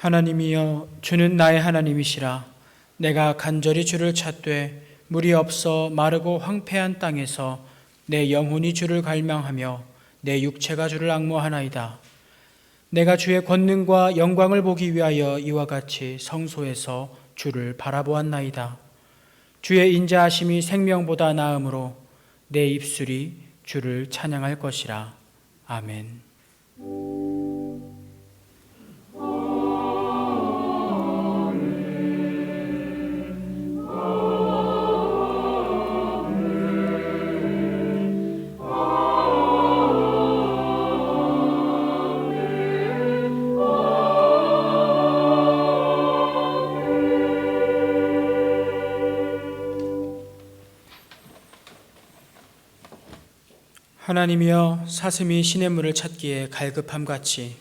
하나님이여, 주는 나의 하나님이시라. 내가 간절히 주를 찾되 물이 없어 마르고 황폐한 땅에서 내 영혼이 주를 갈망하며 내 육체가 주를 앙모하나이다. 내가 주의 권능과 영광을 보기 위하여 이와 같이 성소에서 주를 바라보았나이다. 주의 인자하심이 생명보다 나음으로 내 입술이 주를 찬양할 것이라. 아멘. 하나님이여, 사슴이 시냇물을 찾기에 갈급함같이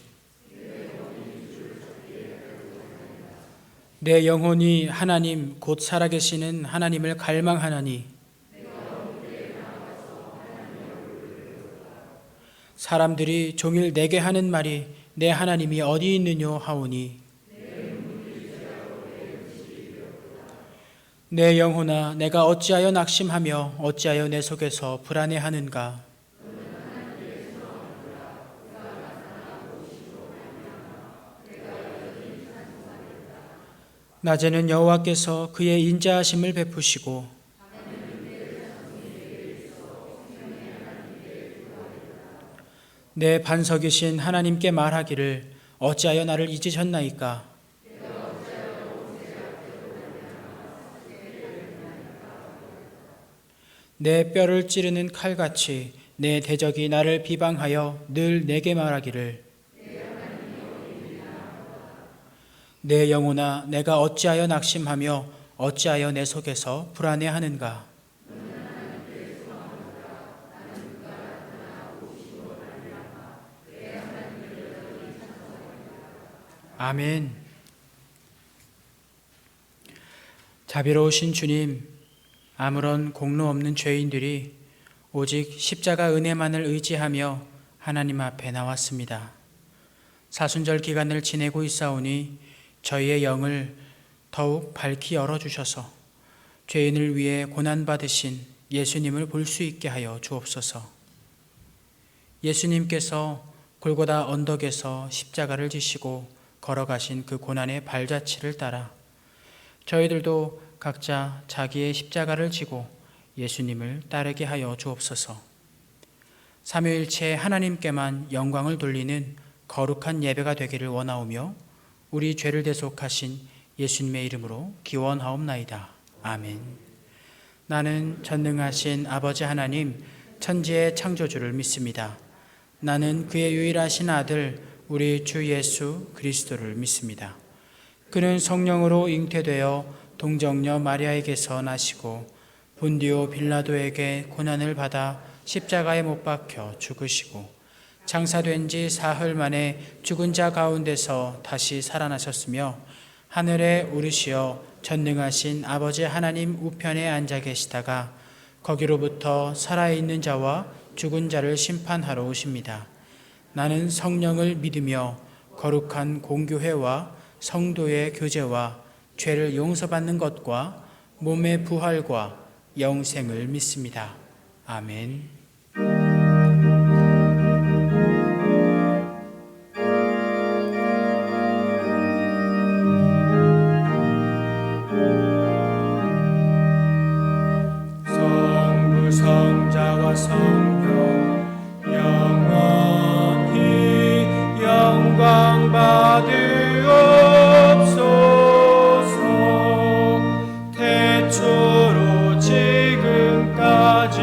내 영혼이 하나님 곧 살아계시는 하나님을 갈망하나니 사람들이 종일 내게 하는 말이 내 하나님이 어디 있느뇨 하오니 내 영혼아, 내가 어찌하여 낙심하며 어찌하여 내 속에서 불안해하는가. 낮에는 여호와께서 그의 인자하심을 베푸시고 내 반석이신 하나님께 말하기를 어찌하여 나를 잊으셨나이까. 내 뼈를 찌르는 칼같이 내 대적이 나를 비방하여 늘 내게 말하기를 내 영혼아, 내가 어찌하여 낙심하며 어찌하여 내 속에서 불안해하는가. 아멘. 자비로우신 주님, 아무런 공로 없는 죄인들이 오직 십자가 은혜만을 의지하며 하나님 앞에 나왔습니다. 사순절 기간을 지내고 있사오니 저희의 영을 더욱 밝히 열어주셔서 죄인을 위해 고난받으신 예수님을 볼 수 있게 하여 주옵소서. 예수님께서 골고다 언덕에서 십자가를 지시고 걸어가신 그 고난의 발자취를 따라 저희들도 각자 자기의 십자가를 지고 예수님을 따르게 하여 주옵소서. 삼위일체 하나님께만 영광을 돌리는 거룩한 예배가 되기를 원하오며 우리 죄를 대속하신 예수님의 이름으로 기원하옵나이다. 아멘. 나는 전능하신 아버지 하나님, 천지의 창조주를 믿습니다. 나는 그의 유일하신 아들 우리 주 예수 그리스도를 믿습니다. 그는 성령으로 잉태되어 동정녀 마리아에게서 나시고 본디오 빌라도에게 고난을 받아 십자가에 못 박혀 죽으시고 장사된 지 사흘 만에 죽은 자 가운데서 다시 살아나셨으며 하늘에 오르시어 전능하신 아버지 하나님 우편에 앉아 계시다가 거기로부터 살아있는 자와 죽은 자를 심판하러 오십니다. 나는 성령을 믿으며 거룩한 공교회와 성도의 교제와 죄를 용서받는 것과 몸의 부활과 영생을 믿습니다. 아멘. 성자와 성령 영원히 영광 받으옵소서. 태초로 지금까지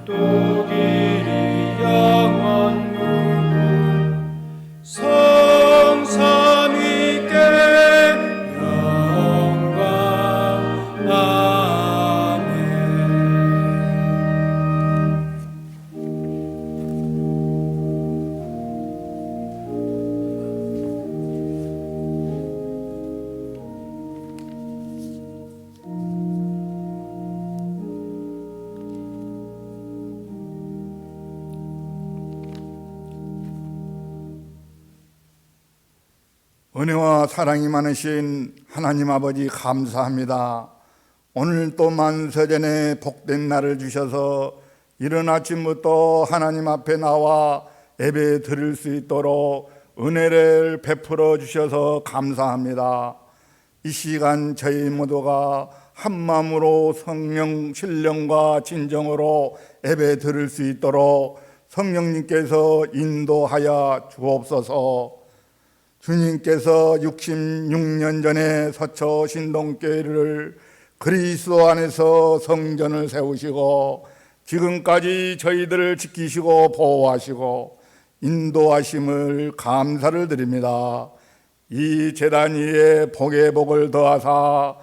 또 길이 영원 무궁 성삼위께 영광. 아멘. 은혜와 사랑이 많으신 하나님 아버지 감사합니다. 오늘 또 만세전에 복된 날을 주셔서 이른 아침부터 하나님 앞에 나와 예배 드릴 수 있도록 은혜를 베풀어 주셔서 감사합니다. 이 시간 저희 모두가 한 마음으로 성령 신령과 진정으로 예배 드릴 수 있도록 성령님께서 인도하여 주옵소서. 주님께서 66년 전에 서초 신동교회를 그리스도 안에서 성전을 세우시고 지금까지 저희들을 지키시고 보호하시고 인도하심을 감사를 드립니다. 이 제단 위에 복의 복을 더하사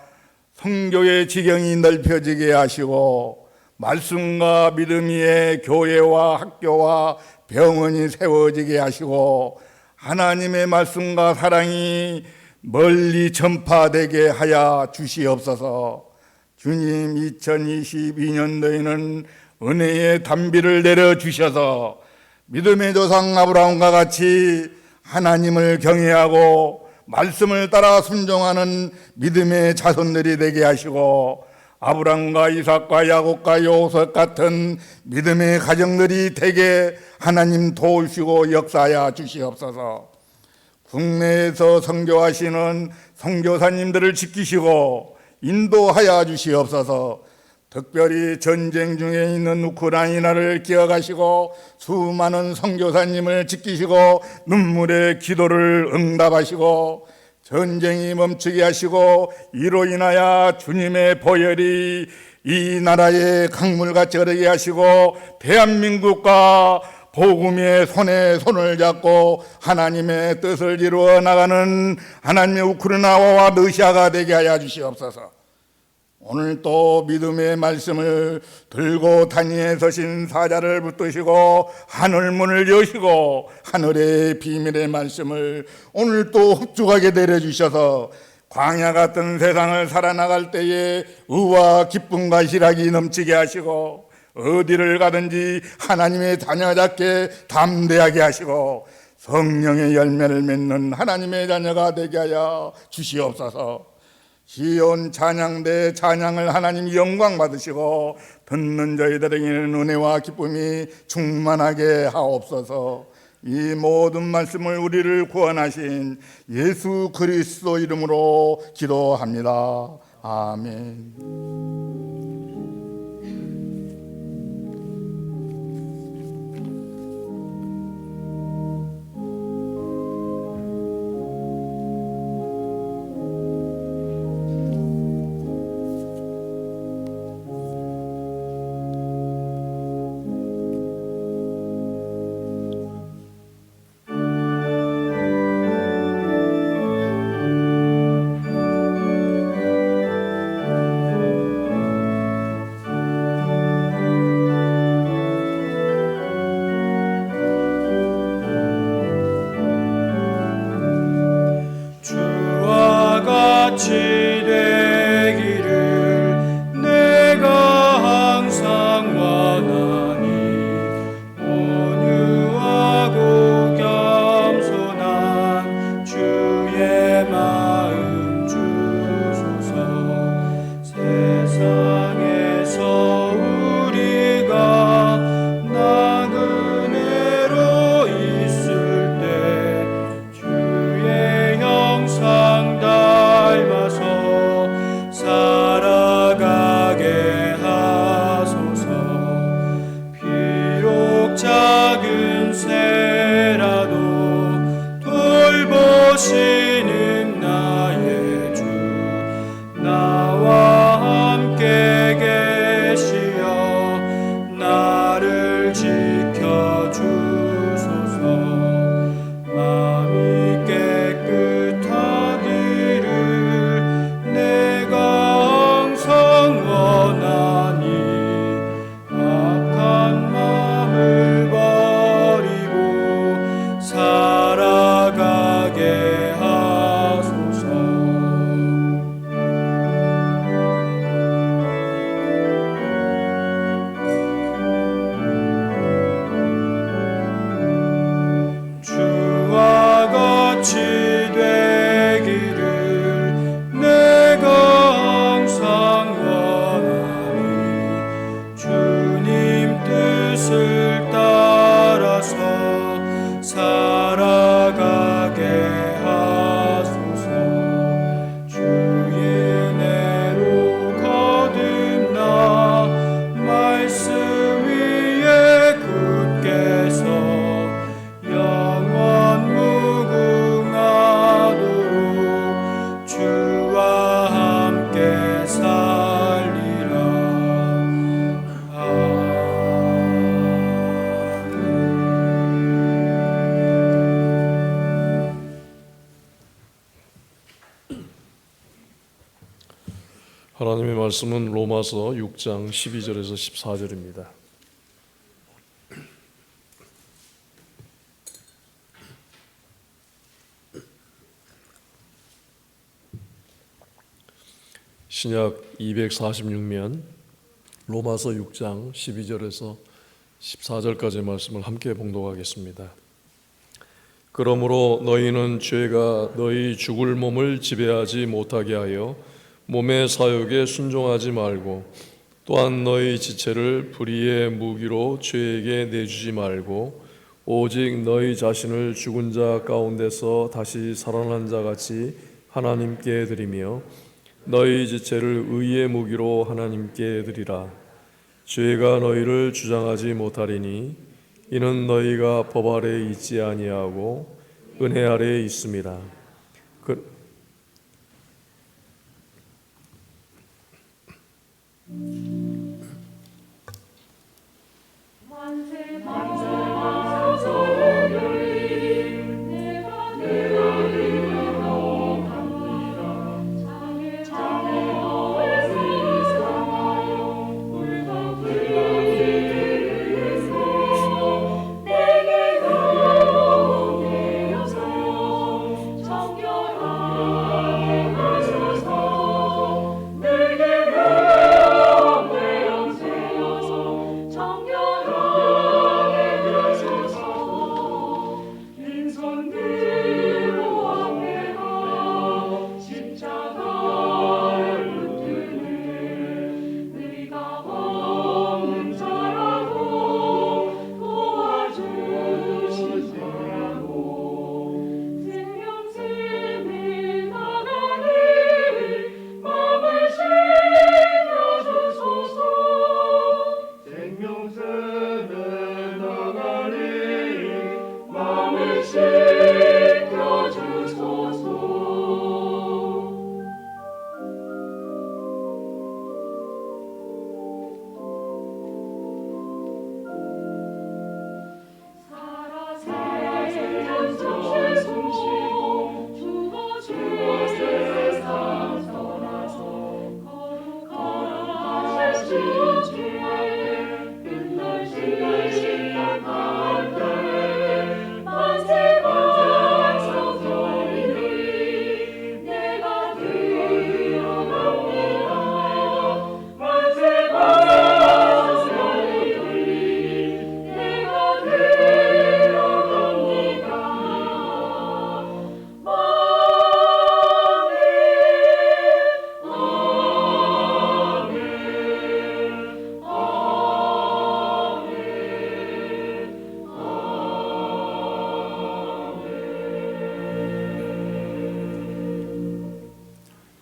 성교의 지경이 넓혀지게 하시고 말씀과 믿음 위에 교회와 학교와 병원이 세워지게 하시고 하나님의 말씀과 사랑이 멀리 전파되게 하여 주시옵소서. 주님, 2022년도에는 은혜의 단비를 내려주셔서 믿음의 조상 아브라함과 같이 하나님을 경외하고 말씀을 따라 순종하는 믿음의 자손들이 되게 하시고 아브라함과 이삭과 야곱과 요셉 같은 믿음의 가정들이 되게 하나님 도우시고 역사하여 주시옵소서. 국내에서 선교하시는 선교사님들을 지키시고 인도하여 주시옵소서. 특별히 전쟁 중에 있는 우크라이나를 기억하시고 수많은 선교사님을 지키시고 눈물의 기도를 응답하시고 전쟁이 멈추게 하시고 이로 인하여 주님의 보혈이 이 나라에 강물같이 흐르게 하시고 대한민국과 복음의 손에 손을 잡고 하나님의 뜻을 이루어 나가는 하나님의 우크라이나와 러시아가 되게 하여 주시옵소서. 오늘 또 믿음의 말씀을 들고 단위에 서신 사자를 붙드시고 하늘문을 여시고 하늘의 비밀의 말씀을 오늘 또 흡족하게 내려주셔서 광야 같은 세상을 살아나갈 때에 의와 기쁨과 희락이 넘치게 하시고 어디를 가든지 하나님의 자녀답게 담대하게 하시고 성령의 열매를 맺는 하나님의 자녀가 되게 하여 주시옵소서. 시온 찬양대 찬양을 하나님 영광 받으시고 듣는 저희들에게는 은혜와 기쁨이 충만하게 하옵소서. 이 모든 말씀을 우리를 구원하신 예수 그리스도 이름으로 기도합니다. 아멘. 하나님의 말씀은 로마서 6장 12절에서 14절입니다. 신약 246면 로마서 6장 12절에서 14절까지의 말씀을 함께 봉독하겠습니다. 그러므로 너희는 죄가 너희 죽을 몸을 지배하지 못하게 하여 몸의 사욕에 순종하지 말고, 또한 너희 지체를 불의의 무기로 죄에게 내주지 말고, 오직 너희 자신을 죽은 자 가운데서 다시 살아난 자 같이 하나님께 드리며, 너희 지체를 의의 무기로 하나님께 드리라. 죄가 너희를 주장하지 못하리니 이는 너희가 법 아래에 있지 아니하고 은혜 아래에 있음이라.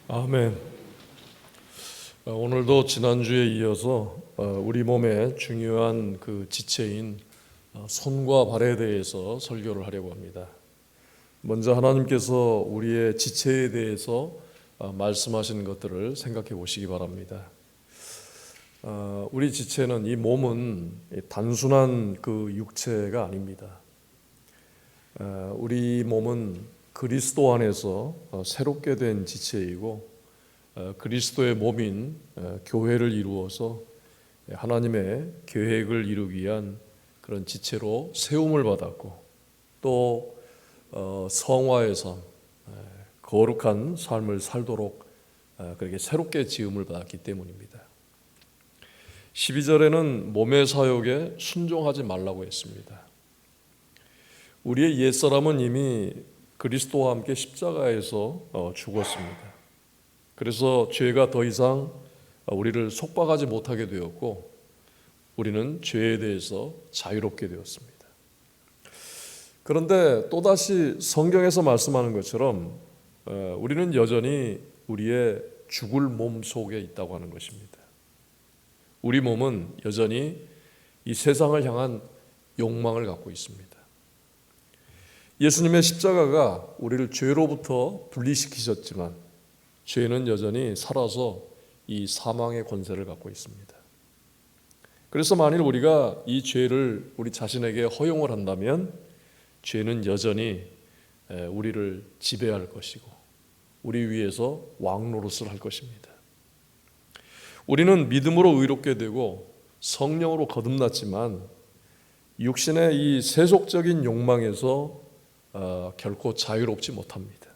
아멘. 오늘도 지난주에 이어서 우리 몸의 중요한 그 지체인 손과 발에 대해서 설교를 하려고 합니다. 먼저 하나님께서 우리의 지체에 대해서 말씀하신 것들을 생각해 보시기 바랍니다. 우리 지체는, 이 몸은 단순한 그 육체가 아닙니다. 우리 몸은 그리스도 안에서 새롭게 된 지체이고, 그리스도의 몸인 교회를 이루어서 하나님의 계획을 이루기 위한 그런 지체로 세움을 받았고, 또 성화의 삶, 거룩한 삶을 살도록 그렇게 새롭게 지음을 받았기 때문입니다. 12절에는 몸의 사욕에 순종하지 말라고 했습니다. 우리의 옛사람은 이미 그리스도와 함께 십자가에서 죽었습니다. 그래서 죄가 더 이상 우리를 속박하지 못하게 되었고, 우리는 죄에 대해서 자유롭게 되었습니다. 그런데 또다시 성경에서 말씀하는 것처럼 우리는 여전히 우리의 죽을 몸 속에 있다고 하는 것입니다. 우리 몸은 여전히 이 세상을 향한 욕망을 갖고 있습니다. 예수님의 십자가가 우리를 죄로부터 분리시키셨지만 죄는 여전히 살아서 이 사망의 권세를 갖고 있습니다. 그래서 만일 우리가 이 죄를 우리 자신에게 허용을 한다면 죄는 여전히 우리를 지배할 것이고 우리 위에서 왕노릇을 할 것입니다. 우리는 믿음으로 의롭게 되고 성령으로 거듭났지만 육신의 이 세속적인 욕망에서 결코 자유롭지 못합니다.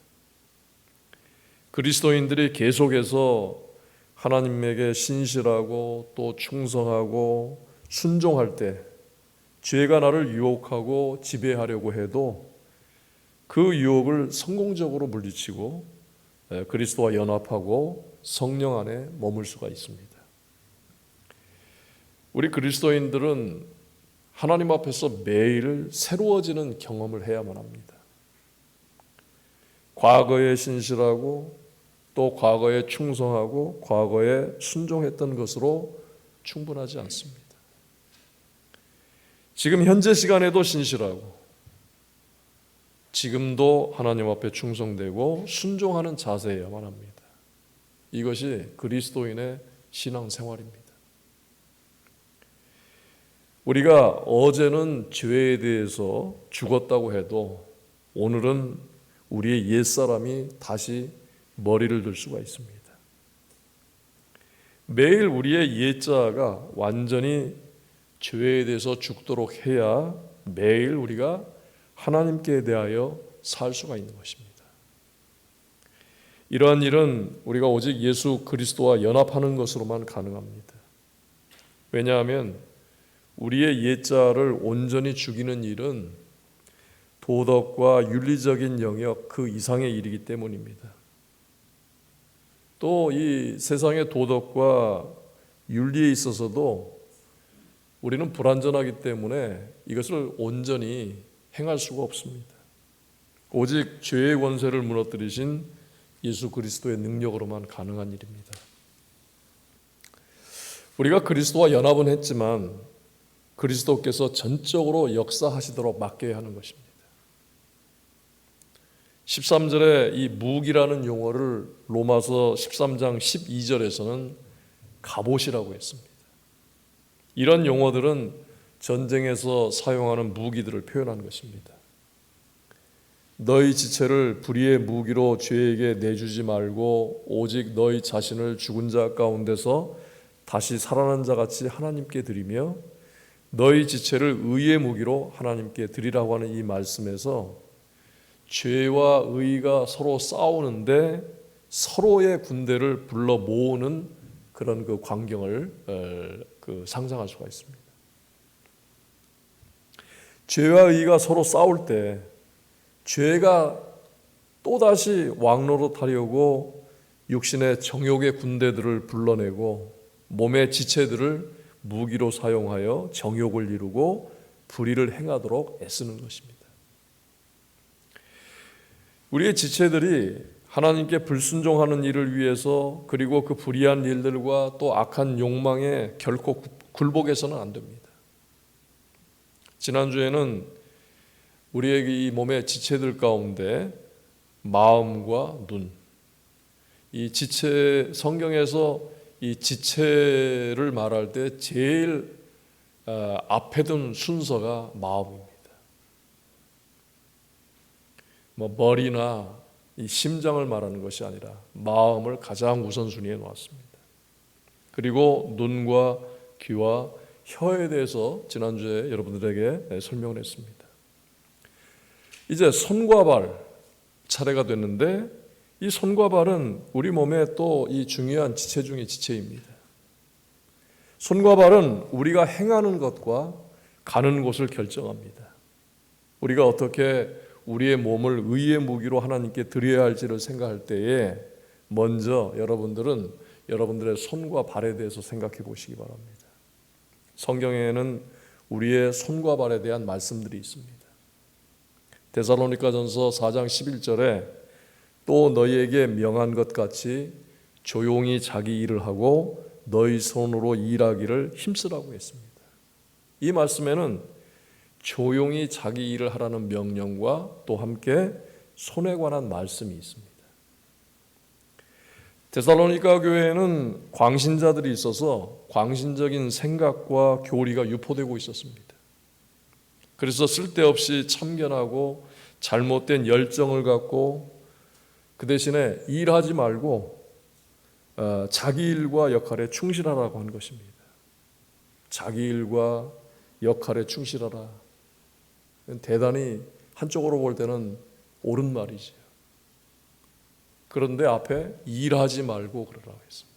그리스도인들이 계속해서 하나님에게 신실하고 또 충성하고 순종할 때 죄가 나를 유혹하고 지배하려고 해도 그 유혹을 성공적으로 물리치고 그리스도와 연합하고 성령 안에 머물 수가 있습니다. 우리 그리스도인들은 하나님 앞에서 매일 새로워지는 경험을 해야만 합니다. 과거에 신실하고 또 과거에 충성하고 과거에 순종했던 것으로 충분하지 않습니다. 지금 현재 시간에도 신실하고 지금도 하나님 앞에 충성되고 순종하는 자세여야만 합니다. 이것이 그리스도인의 신앙생활입니다. 우리가 어제는 죄에 대해서 죽었다고 해도 오늘은 우리의 옛사람이 다시 머리를 들 수가 있습니다. 매일 우리의 옛자가 완전히 죄에 대해서 죽도록 해야 매일 우리가 하나님께 대하여 살 수가 있는 것입니다. 이러한 일은 우리가 오직 예수 그리스도와 연합하는 것으로만 가능합니다. 왜냐하면 우리의 옛자를 온전히 죽이는 일은 도덕과 윤리적인 영역 그 이상의 일이기 때문입니다. 또 이 세상의 도덕과 윤리에 있어서도 우리는 불완전하기 때문에 이것을 온전히 행할 수가 없습니다. 오직 죄의 권세를 무너뜨리신 예수 그리스도의 능력으로만 가능한 일입니다. 우리가 그리스도와 연합은 했지만 그리스도께서 전적으로 역사하시도록 맡겨야 하는 것입니다. 13절에 이 무기라는 용어를 로마서 13장 12절에서는 갑옷이라고 했습니다. 이런 용어들은 전쟁에서 사용하는 무기들을 표현한 것입니다. 너희 지체를 불의의 무기로 죄에게 내주지 말고 오직 너희 자신을 죽은 자 가운데서 다시 살아난 자 같이 하나님께 드리며 너희 지체를 의의 무기로 하나님께 드리라고 하는 이 말씀에서 죄와 의가 서로 싸우는데 서로의 군대를 불러 모으는 그런 그 광경을 상상할 수가 있습니다. 죄와 의가 서로 싸울 때 죄가 또다시 왕노릇하려고 육신의 정욕의 군대들을 불러내고 몸의 지체들을 무기로 사용하여 정욕을 이루고 불의를 행하도록 애쓰는 것입니다. 우리의 지체들이 하나님께 불순종하는 일을 위해서 그리고 그 불의한 일들과 또 악한 욕망에 결코 굴복해서는 안 됩니다. 지난주에는 우리의 이 몸의 지체들 가운데 마음과 눈, 이 지체 성경에서 이 지체를 말할 때 제일 앞에 둔 순서가 마음입니다. 머리나 이 심장을 말하는 것이 아니라 마음을 가장 우선순위에 놓았습니다. 그리고 눈과 귀와 혀에 대해서 지난주에 여러분들에게 설명을 했습니다. 이제 손과 발 차례가 됐는데 이 손과 발은 우리 몸의 또 이 중요한 지체 중의 지체입니다. 손과 발은 우리가 행하는 것과 가는 곳을 결정합니다. 우리가 어떻게 우리의 몸을 의의 무기로 하나님께 드려야 할지를 생각할 때에 먼저 여러분들은 여러분들의 손과 발에 대해서 생각해 보시기 바랍니다. 성경에는 우리의 손과 발에 대한 말씀들이 있습니다. 데살로니가전서 4장 11절에 또 너희에게 명한 것 같이 조용히 자기 일을 하고 너희 손으로 일하기를 힘쓰라고 했습니다. 이 말씀에는 조용히 자기 일을 하라는 명령과 또 함께 손에 관한 말씀이 있습니다. 데살로니가 교회에는 광신자들이 있어서 광신적인 생각과 교리가 유포되고 있었습니다. 그래서 쓸데없이 참견하고 잘못된 열정을 갖고 그 대신에 일하지 말고 자기 일과 역할에 충실하라고 한 것입니다. 자기 일과 역할에 충실하라. 대단히 한쪽으로 볼 때는 옳은 말이죠. 그런데 앞에 일하지 말고 그러라고 했습니다.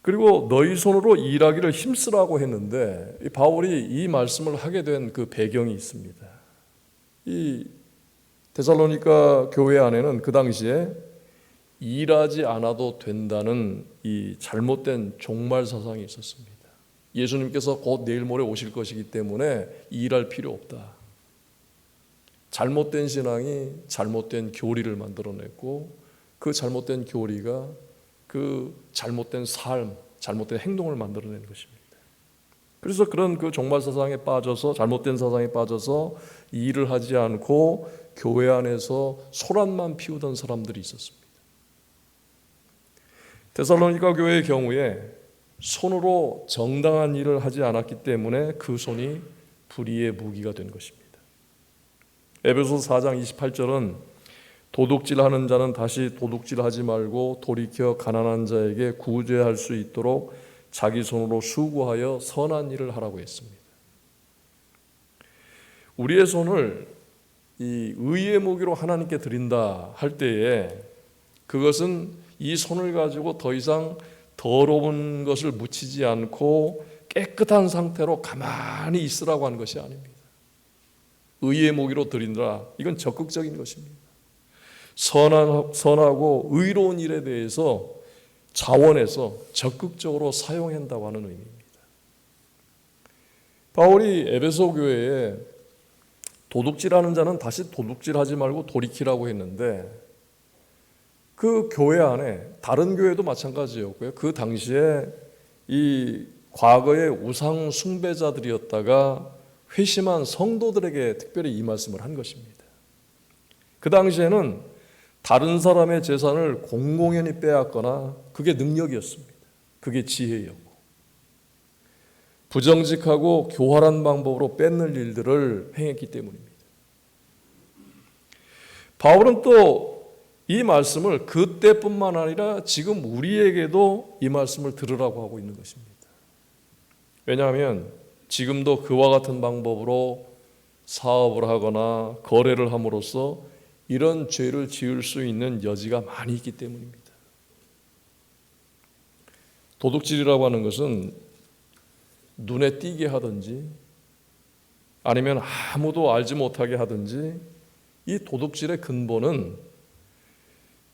그리고 너희 손으로 일하기를 힘쓰라고 했는데 바울이 이 말씀을 하게 된 그 배경이 있습니다. 이 데살로니가 교회 안에는 그 당시에 일하지 않아도 된다는 이 잘못된 종말 사상이 있었습니다. 예수님께서 곧 내일 모레 오실 것이기 때문에 일할 필요 없다. 잘못된 신앙이 잘못된 교리를 만들어냈고 그 잘못된 교리가 그 잘못된 삶, 잘못된 행동을 만들어낸 것입니다. 그래서 그런 그 종말 사상에 빠져서 잘못된 사상에 빠져서 일을 하지 않고 교회 안에서 소란만 피우던 사람들이 있었습니다. 데살로니가 교회의 경우에 손으로 정당한 일을 하지 않았기 때문에 그 손이 불의의 무기가 된 것입니다. 에베소서 4장 28절은 도둑질하는 자는 다시 도둑질하지 말고 돌이켜 가난한 자에게 구제할 수 있도록 자기 손으로 수고하여 선한 일을 하라고 했습니다. 우리의 손을 이 의의 무기로 하나님께 드린다 할 때에 그것은 이 손을 가지고 더 이상 더러운 것을 묻히지 않고 깨끗한 상태로 가만히 있으라고 하는 것이 아닙니다. 의의 무기로 드린다. 이건 적극적인 것입니다. 선하고 의로운 일에 대해서 자원해서 적극적으로 사용한다고 하는 의미입니다. 바울이 에베소 교회에 도둑질하는 자는 다시 도둑질하지 말고 돌이키라고 했는데 그 교회 안에 다른 교회도 마찬가지였고요. 그 당시에 이 과거의 우상 숭배자들이었다가 회심한 성도들에게 특별히 이 말씀을 한 것입니다. 그 당시에는 다른 사람의 재산을 공공연히 빼앗거나 그게 능력이었습니다. 그게 지혜였고 부정직하고 교활한 방법으로 뺏는 일들을 행했기 때문입니다. 바울은 또 이 말씀을 그때뿐만 아니라 지금 우리에게도 이 말씀을 들으라고 하고 있는 것입니다. 왜냐하면 지금도 그와 같은 방법으로 사업을 하거나 거래를 함으로써 이런 죄를 지을 수 있는 여지가 많이 있기 때문입니다. 도둑질이라고 하는 것은 눈에 띄게 하든지 아니면 아무도 알지 못하게 하든지 이 도둑질의 근본은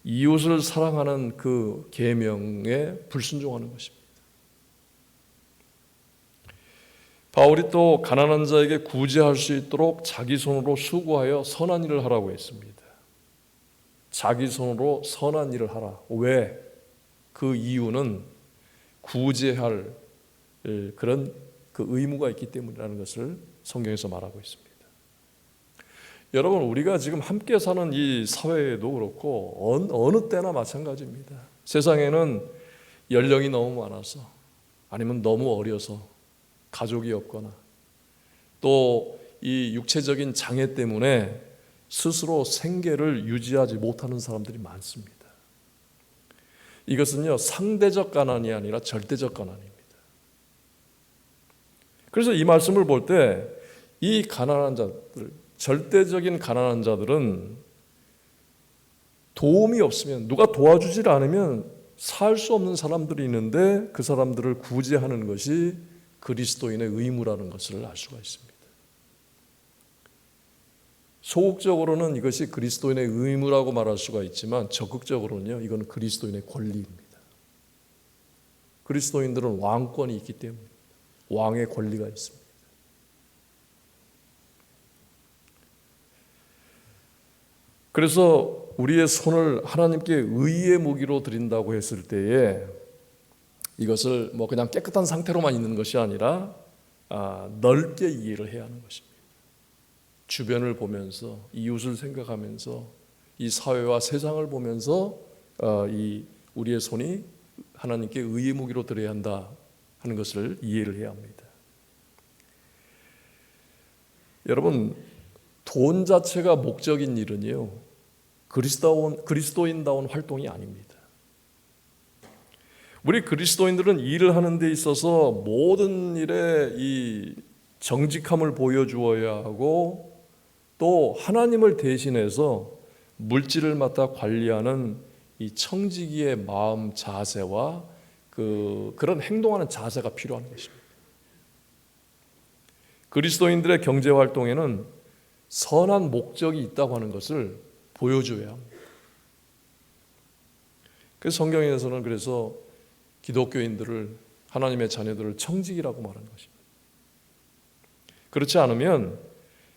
이웃을 사랑하는 그 계명에 불순종하는 것입니다. 바울이 또 가난한 자에게 구제할 수 있도록 자기 손으로 수고하여 선한 일을 하라고 했습니다. 자기 손으로 선한 일을 하라. 왜? 그 이유는 구제할 그런 그 의무가 있기 때문이라는 것을 성경에서 말하고 있습니다. 여러분, 우리가 지금 함께 사는 이 사회에도 그렇고 어느 때나 마찬가지입니다. 세상에는 연령이 너무 많아서 아니면 너무 어려서 가족이 없거나 또 이 육체적인 장애 때문에 스스로 생계를 유지하지 못하는 사람들이 많습니다. 이것은요, 상대적 가난이 아니라 절대적 가난입니다. 그래서 이 말씀을 볼 때 이 가난한 자들, 절대적인 가난한 자들은 도움이 없으면, 누가 도와주질 않으면 살 수 없는 사람들이 있는데 그 사람들을 구제하는 것이 그리스도인의 의무라는 것을 알 수가 있습니다. 소극적으로는 이것이 그리스도인의 의무라고 말할 수가 있지만 적극적으로는요, 이건 그리스도인의 권리입니다. 그리스도인들은 왕권이 있기 때문에 왕의 권리가 있습니다. 그래서 우리의 손을 하나님께 의의 무기로 드린다고 했을 때에 이것을 뭐 그냥 깨끗한 상태로만 있는 것이 아니라 넓게 이해를 해야 하는 것입니다. 주변을 보면서 이웃을 생각하면서 이 사회와 세상을 보면서 이 우리의 손이 하나님께 의의 무기로 드려야 한다 하는 것을 이해를 해야 합니다. 여러분, 돈 자체가 목적인 일은요, 그리스도인다운 활동이 아닙니다. 우리 그리스도인들은 일을 하는 데 있어서 모든 일에 이 정직함을 보여주어야 하고, 또 하나님을 대신해서 물질을 맡아 관리하는 이 청지기의 마음 자세와 그런 행동하는 자세가 필요한 것입니다. 그리스도인들의 경제 활동에는 선한 목적이 있다고 하는 것을 보여줘야 합니다. 그래서 성경에서는 그래서 기독교인들을, 하나님의 자녀들을 청지기라고 말하는 것입니다. 그렇지 않으면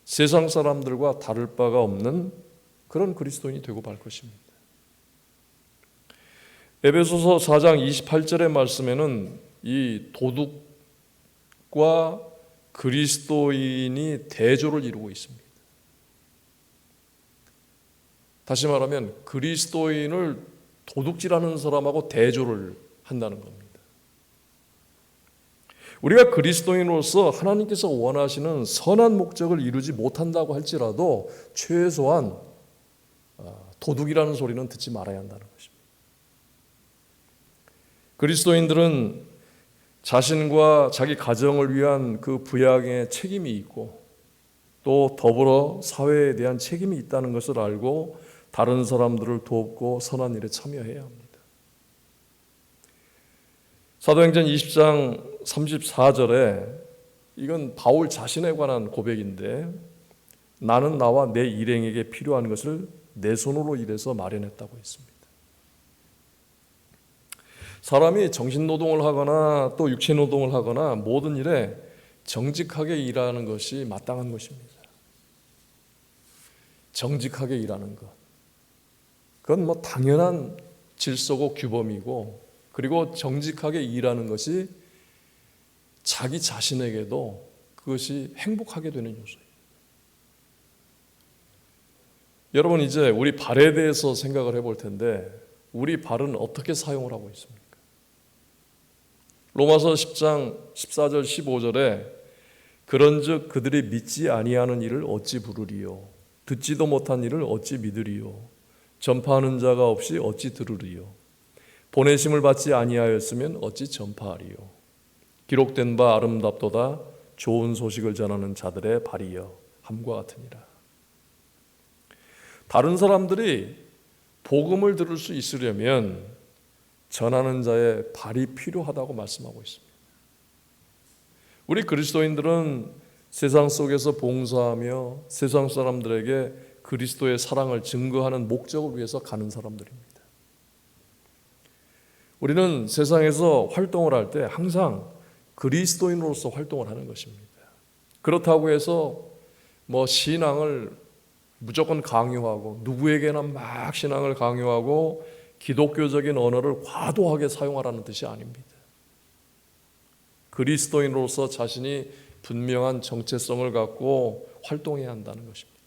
세상 사람들과 다를 바가 없는 그런 그리스도인이 되고 말 것입니다. 에베소서 4장 28절의 말씀에는 이 도둑과 그리스도인이 대조를 이루고 있습니다. 다시 말하면 그리스도인을 도둑질하는 사람하고 대조를 한다는 겁니다. 우리가 그리스도인으로서 하나님께서 원하시는 선한 목적을 이루지 못한다고 할지라도 최소한 도둑이라는 소리는 듣지 말아야 한다는 것입니다. 그리스도인들은 자신과 자기 가정을 위한 그 부양에 책임이 있고, 또 더불어 사회에 대한 책임이 있다는 것을 알고 다른 사람들을 돕고 선한 일에 참여해야 합니다. 사도행전 20장 34절에 이건 바울 자신에 관한 고백인데, 나는 나와 내 일행에게 필요한 것을 내 손으로 일해서 마련했다고 했습니다. 사람이 정신노동을 하거나 또 육체노동을 하거나 모든 일에 정직하게 일하는 것이 마땅한 것입니다. 정직하게 일하는 것, 그건 뭐 당연한 질서고 규범이고, 그리고 정직하게 일하는 것이 자기 자신에게도 그것이 행복하게 되는 요소예요. 여러분, 이제 우리 발에 대해서 생각을 해볼 텐데, 우리 발은 어떻게 사용을 하고 있습니까? 로마서 10장 14절 15절에 그런즉 그들이 믿지 아니하는 일을 어찌 부르리요, 듣지도 못한 일을 어찌 믿으리요, 전파하는 자가 없이 어찌 들으리요, 보내심을 받지 아니하였으면 어찌 전파하리요, 기록된 바 아름답도다 좋은 소식을 전하는 자들의 발이여 함과 같으니라. 다른 사람들이 복음을 들을 수 있으려면 전하는 자의 발이 필요하다고 말씀하고 있습니다. 우리 그리스도인들은 세상 속에서 봉사하며 세상 사람들에게 그리스도의 사랑을 증거하는 목적을 위해서 가는 사람들입니다. 우리는 세상에서 활동을 할 때 항상 그리스도인으로서 활동을 하는 것입니다. 그렇다고 해서 뭐 신앙을 무조건 강요하고 누구에게나 막 신앙을 강요하고 기독교적인 언어를 과도하게 사용하라는 뜻이 아닙니다. 그리스도인으로서 자신이 분명한 정체성을 갖고 활동해야 한다는 것입니다.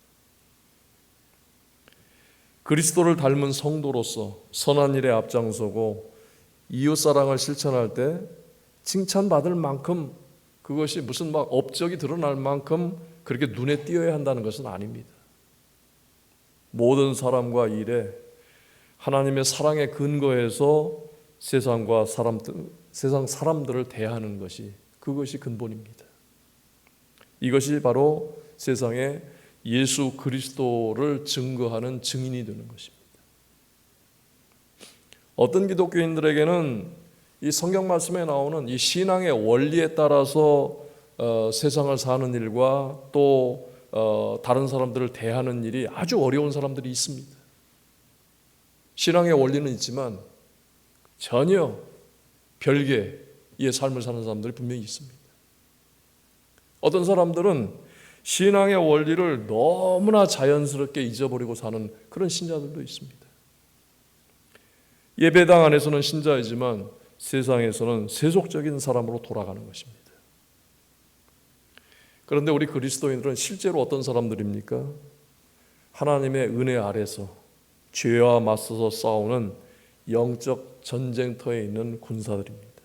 그리스도를 닮은 성도로서 선한 일에 앞장서고 이웃사랑을 실천할 때 칭찬받을 만큼, 그것이 무슨 막 업적이 드러날 만큼 그렇게 눈에 띄어야 한다는 것은 아닙니다. 모든 사람과 일에 하나님의 사랑에 근거해서 세상 사람들을 대하는 것이, 그것이 근본입니다. 이것이 바로 세상에 예수 그리스도를 증거하는 증인이 되는 것입니다. 어떤 기독교인들에게는 이 성경 말씀에 나오는 이 신앙의 원리에 따라서 세상을 사는 일과 또 다른 사람들을 대하는 일이 아주 어려운 사람들이 있습니다. 신앙의 원리는 있지만 전혀 별개의 삶을 사는 사람들이 분명히 있습니다. 어떤 사람들은 신앙의 원리를 너무나 자연스럽게 잊어버리고 사는 그런 신자들도 있습니다. 예배당 안에서는 신자이지만 세상에서는 세속적인 사람으로 돌아가는 것입니다. 그런데 우리 그리스도인들은 실제로 어떤 사람들입니까? 하나님의 은혜 아래서 죄와 맞서서 싸우는 영적 전쟁터에 있는 군사들입니다.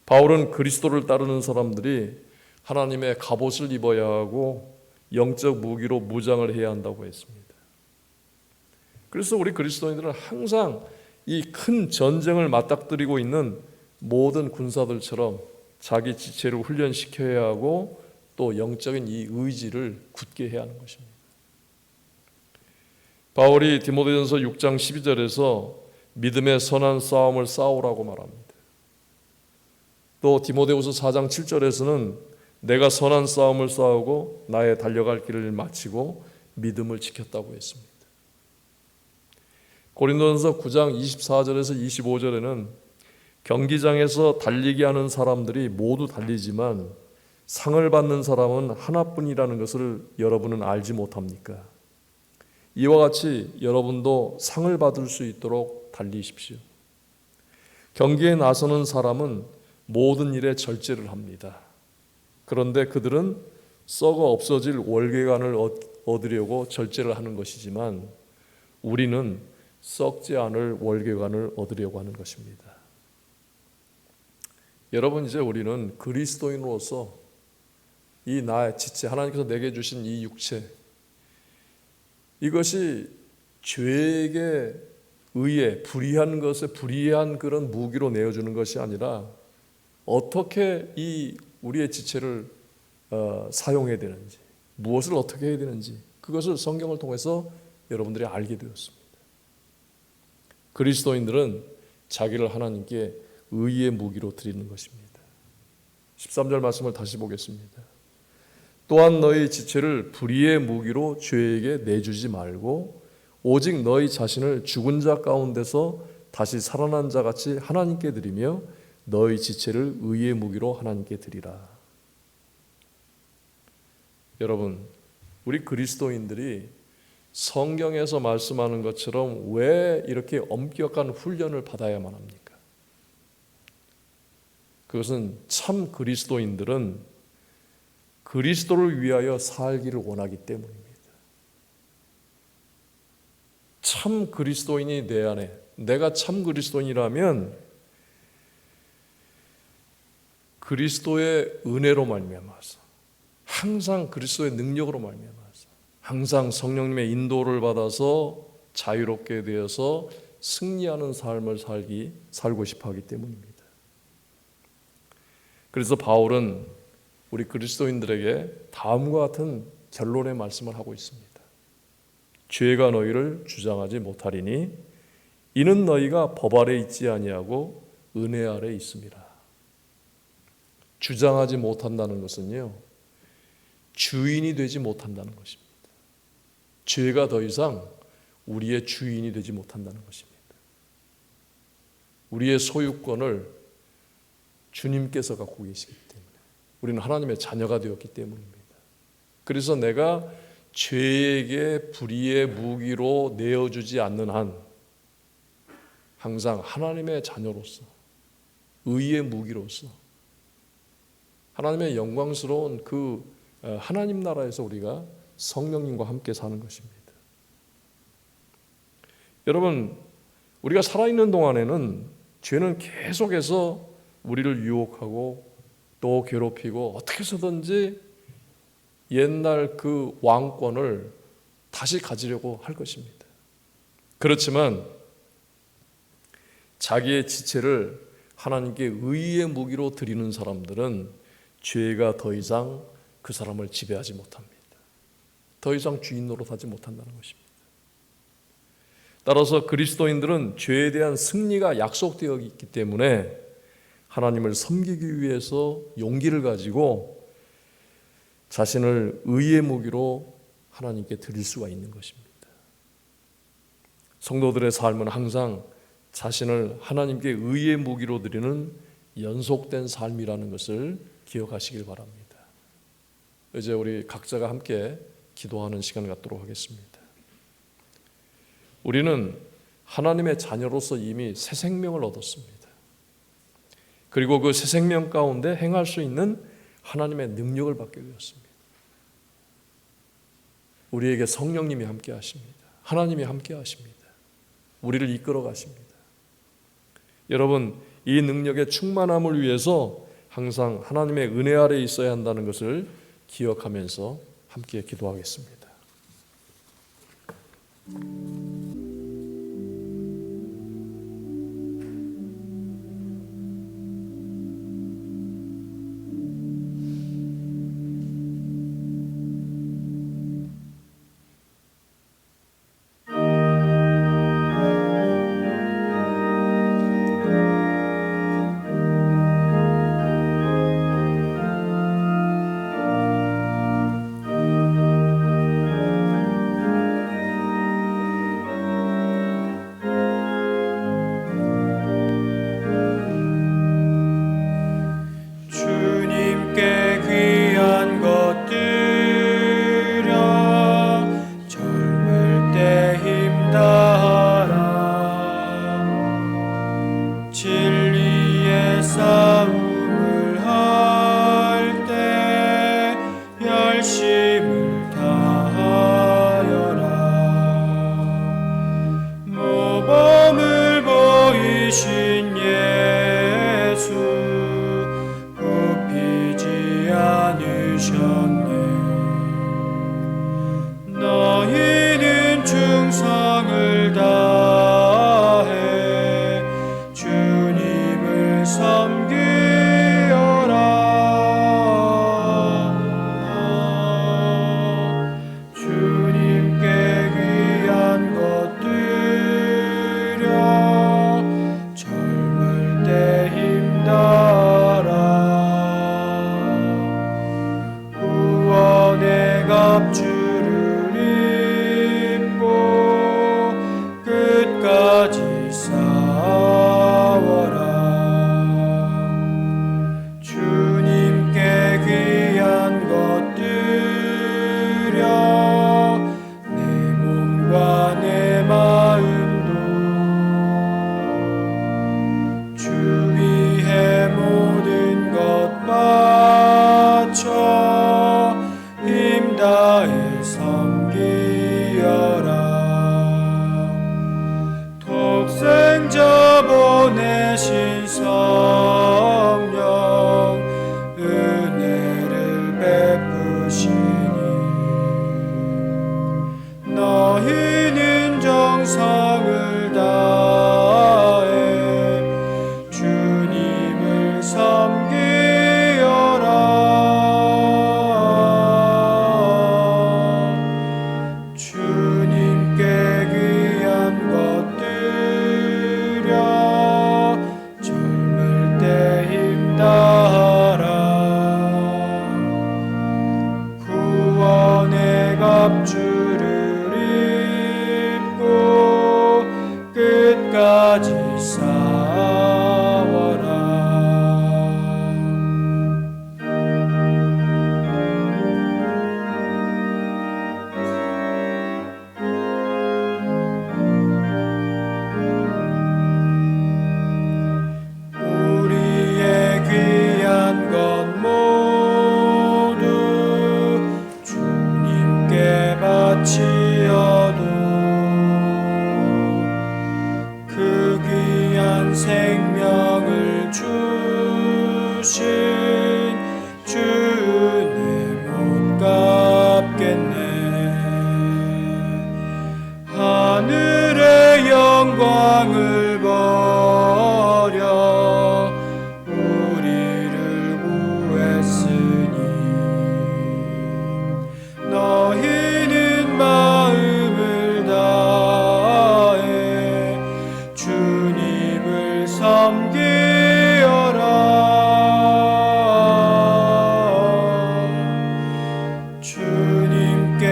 바울은 그리스도를 따르는 사람들이 하나님의 갑옷을 입어야 하고 영적 무기로 무장을 해야 한다고 했습니다. 그래서 우리 그리스도인들은 항상 이 큰 전쟁을 맞닥뜨리고 있는 모든 군사들처럼 자기 지체를 훈련시켜야 하고 또 영적인 이 의지를 굳게 해야 하는 것입니다. 바울이 디모데전서 6장 12절에서 믿음의 선한 싸움을 싸우라고 말합니다. 또 디모데후서 4장 7절에서는 내가 선한 싸움을 싸우고 나의 달려갈 길을 마치고 믿음을 지켰다고 했습니다. 고린도전서 9장 24절에서 25절에는 경기장에서 달리기 하는 사람들이 모두 달리지만 상을 받는 사람은 하나뿐이라는 것을 여러분은 알지 못합니까? 이와 같이 여러분도 상을 받을 수 있도록 달리십시오. 경기에 나서는 사람은 모든 일에 절제를 합니다. 그런데 그들은 썩어 없어질 월계관을 얻으려고 절제를 하는 것이지만 우리는 썩지 않을 월계관을 얻으려고 하는 것입니다. 여러분, 이제 우리는 그리스도인으로서 이 나의 지체, 하나님께서 내게 주신 이 육체, 이것이 죄에게 의해 불의한 것에 불의한 그런 무기로 내어주는 것이 아니라 어떻게 이 우리의 지체를 사용해야 되는지, 무엇을 어떻게 해야 되는지, 그것을 성경을 통해서 여러분들이 알게 되었습니다. 그리스도인들은 자기를 하나님께 의의 무기로 드리는 것입니다. 13절 말씀을 다시 보겠습니다. 또한 너희 지체를 불의의 무기로 죄에게 내주지 말고 오직 너희 자신을 죽은 자 가운데서 다시 살아난 자 같이 하나님께 드리며 너희 지체를 의의 무기로 하나님께 드리라. 여러분, 우리 그리스도인들이 성경에서 말씀하는 것처럼 왜 이렇게 엄격한 훈련을 받아야만 합니까? 그것은 참 그리스도인들은 그리스도를 위하여 살기를 원하기 때문입니다. 참 그리스도인이 내 안에, 내가 참 그리스도인이라면 그리스도의 은혜로 말미암아서, 항상 그리스도의 능력으로 말미암아서, 항상 성령님의 인도를 받아서 자유롭게 되어서 승리하는 삶을 살고 싶어 하기 때문입니다. 그래서 바울은 우리 그리스도인들에게 다음과 같은 결론의 말씀을 하고 있습니다. 죄가 너희를 주장하지 못하리니 이는 너희가 법 아래 있지 아니하고 은혜 아래 있음이라. 주장하지 못한다는 것은요, 주인이 되지 못한다는 것입니다. 죄가 더 이상 우리의 주인이 되지 못한다는 것입니다. 우리의 소유권을 주님께서 갖고 계시기 때문에 우리는 하나님의 자녀가 되었기 때문입니다. 그래서 내가 죄에게 불의의 무기로 내어주지 않는 한 항상 하나님의 자녀로서 의의 무기로서 하나님의 영광스러운 그 하나님 나라에서 우리가 성령님과 함께 사는 것입니다. 여러분, 우리가 살아있는 동안에는 죄는 계속해서 우리를 유혹하고 또 괴롭히고 어떻게 해서든지 옛날 그 왕권을 다시 가지려고 할 것입니다. 그렇지만 자기의 지체를 하나님께 의의 무기로 드리는 사람들은 죄가 더 이상 그 사람을 지배하지 못합니다. 더 이상 주인 노릇하지 못한다는 것입니다. 따라서 그리스도인들은 죄에 대한 승리가 약속되어 있기 때문에 하나님을 섬기기 위해서 용기를 가지고 자신을 의의 무기로 하나님께 드릴 수가 있는 것입니다. 성도들의 삶은 항상 자신을 하나님께 의의 무기로 드리는 연속된 삶이라는 것을 기억하시길 바랍니다. 이제 우리 각자가 함께 기도하는 시간을 갖도록 하겠습니다. 우리는 하나님의 자녀로서 이미 새 생명을 얻었습니다. 그리고 그 새 생명 가운데 행할 수 있는 하나님의 능력을 받게 되었습니다. 우리에게 성령님이 함께 하십니다. 하나님이 함께 하십니다. 우리를 이끌어 가십니다. 여러분, 이 능력의 충만함을 위해서 항상 하나님의 은혜 아래 있어야 한다는 것을 기억하면서 함께 기도하겠습니다. 주님께 귀한 것 드려 젊을 때 힘다하라. 진리의 싸움을 할 때 열심을 다하여라. 모범을 보이신 예수 굽히지 않으셨네. 너희는 충성을 다해 주님을 섬기어라. 주님께 귀한 것 드려 젊을 때 힘다하라. 구원의 갑주를 입고 끝까지 싸워라. 주님께 귀한 것 드려 내 몸과 내 마음도 주 위에 모든 것 바쳐 힘다해 섬기어라. 독생자 보내신 성령 은혜를 베푸시니 너희는 정성을 다해 주님을 섬기어라. 주님께 귀한 것 드려 젊을 때 힘다하라. 구원의 갑주를 입고 끝까지 싸워라. 우리의 귀한 것 모두 주님께 바치어도 그 귀한 생명을 주신 주 은혜 못 갚겠네. 하늘의 영광을 버려 우리를 구했으니 너희는 마음을 다해 주님을 섬기어라. 주님께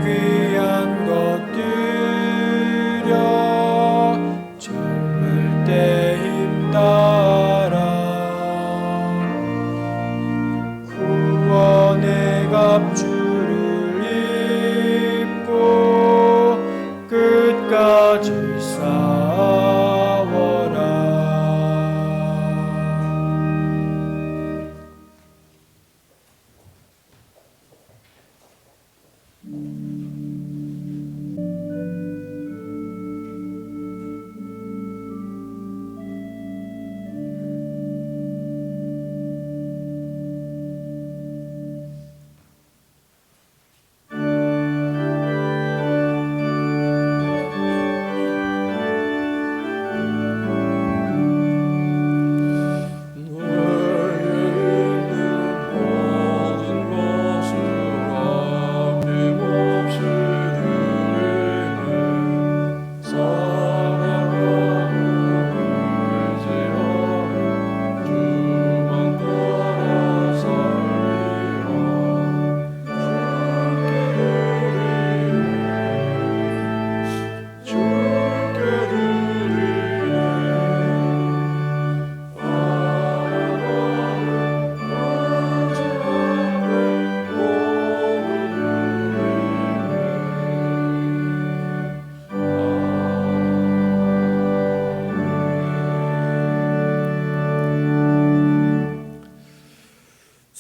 귀한 것 드려 젊을 때 힘다하라. 구원의 갑주를 입고 끝까지 싸워라.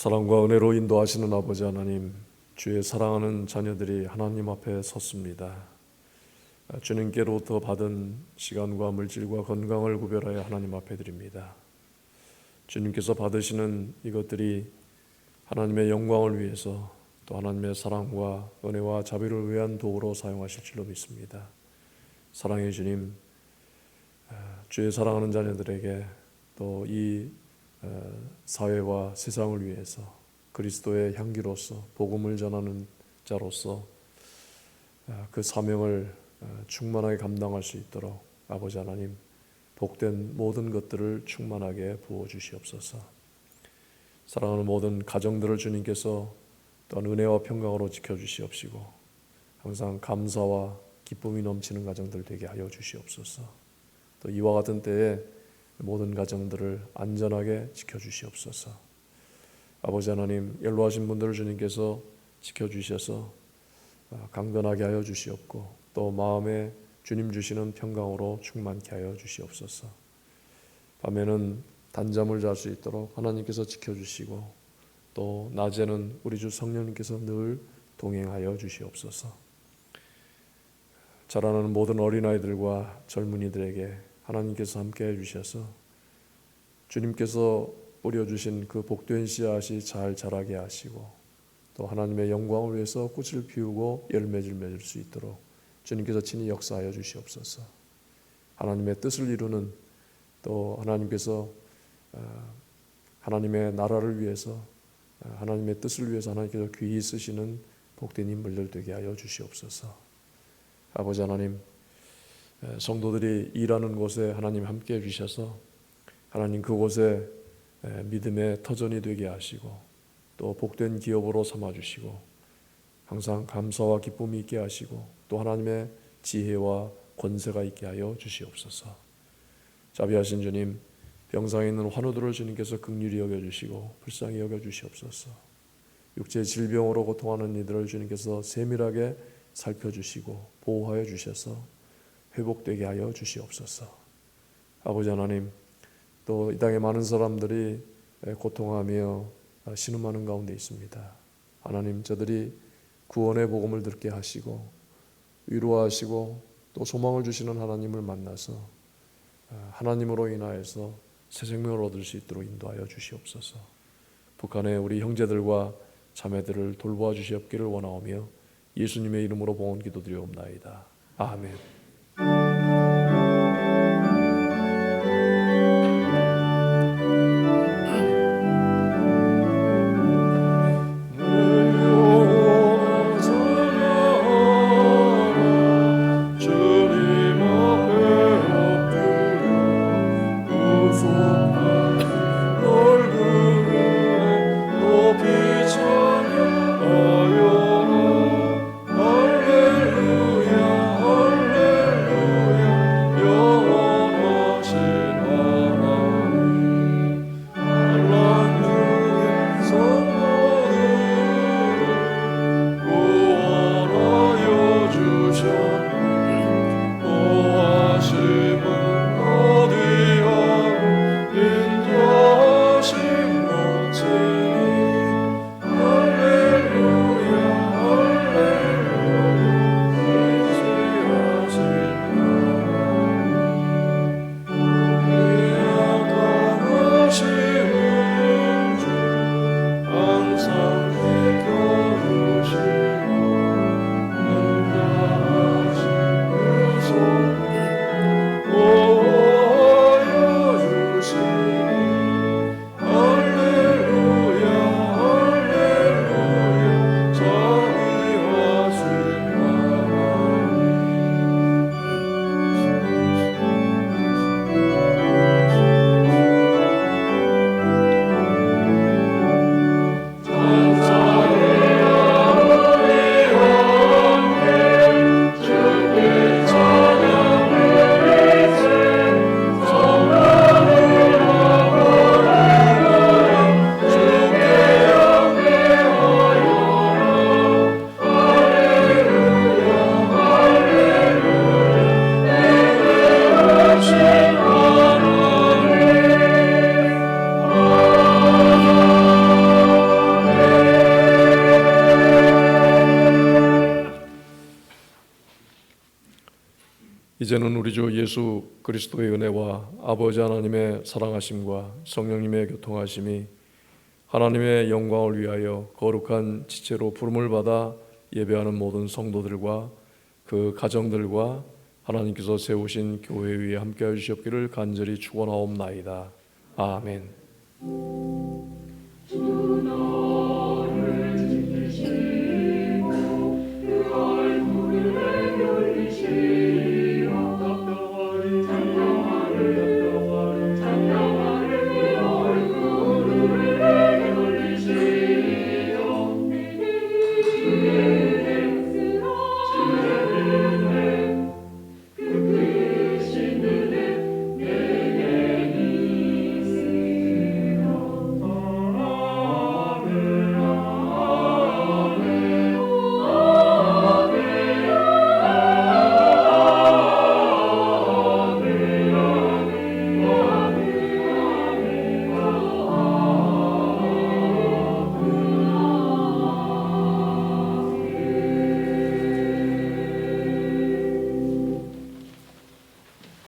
사랑과 은혜로 인도하시는 아버지 하나님, 주의 사랑하는 자녀들이 하나님 앞에 섰습니다. 주님께로부터 받은 시간과 물질과 건강을 구별하여 하나님 앞에 드립니다. 주님께서 받으시는 이것들이 하나님의 영광을 위해서 또 하나님의 사랑과 은혜와 자비를 위한 도구로 사용하실 줄로 믿습니다. 사랑의 주님, 주의 사랑하는 자녀들에게 또 이 사회와 세상을 위해서 그리스도의 향기로서 복음을 전하는 자로서 그 사명을 충만하게 감당할 수 있도록 아버지 하나님, 복된 모든 것들을 충만하게 부어주시옵소서. 사랑하는 모든 가정들을 주님께서 또한 은혜와 평강으로 지켜주시옵시고 항상 감사와 기쁨이 넘치는 가정들 되게 하여 주시옵소서. 또 이와 같은 때에 모든 가정들을 안전하게 지켜주시옵소서. 아버지 하나님, 연로하신 분들을 주님께서 지켜주셔서 강건하게 하여 주시옵고 또 마음에 주님 주시는 평강으로 충만케 하여 주시옵소서. 밤에는 단잠을 잘 수 있도록 하나님께서 지켜주시고 또 낮에는 우리 주 성령님께서 늘 동행하여 주시옵소서. 자라나는 모든 어린아이들과 젊은이들에게 하나님께서 함께 해주셔서 주님께서 뿌려주신 그 복된 씨앗이 잘 자라게 하시고 또 하나님의 영광을 위해서 꽃을 피우고 열매를 맺을 수 있도록 주님께서 친히 역사하여 주시옵소서. 하나님의 뜻을 이루는 또 하나님께서 하나님의 나라를 위해서 하나님의 뜻을 위해서 하나님께서 귀히 쓰시는 복된 인물들 되게 하여 주시옵소서. 아버지 하나님, 성도들이 일하는 곳에 하나님 함께 해주셔서 하나님 그곳에 믿음의 터전이 되게 하시고 또 복된 기업으로 삼아주시고 항상 감사와 기쁨이 있게 하시고 또 하나님의 지혜와 권세가 있게 하여 주시옵소서. 자비하신 주님, 병상에 있는 환우들을 주님께서 긍휼히 여겨주시고 불쌍히 여겨주시옵소서. 육체의 질병으로 고통하는 이들을 주님께서 세밀하게 살펴주시고 보호하여 주셔서 회복되게 하여 주시옵소서. 아버지 하나님, 또 이 땅에 많은 사람들이 고통하며 신음하는 가운데 있습니다. 하나님, 저들이 구원의 복음을 듣게 하시고 위로하시고 또 소망을 주시는 하나님을 만나서 하나님으로 인하여서 새 생명을 얻을 수 있도록 인도하여 주시옵소서. 북한의 우리 형제들과 자매들을 돌보아 주시옵기를 원하오며 예수님의 이름으로 봉헌 기도드리옵나이다. 아멘. 인도 이제는 우리 주 예수 그리스도의 은혜와 아버지 하나님의 사랑하심과 성령님의 교통하심이 하나님의 영광을 위하여 거룩한 지체로 부름을 받아 예배하는 모든 성도들과 그 가정들과 하나님께서 세우신 교회 위에 함께하여 주시옵기를 간절히 축원하옵나이다. 아멘.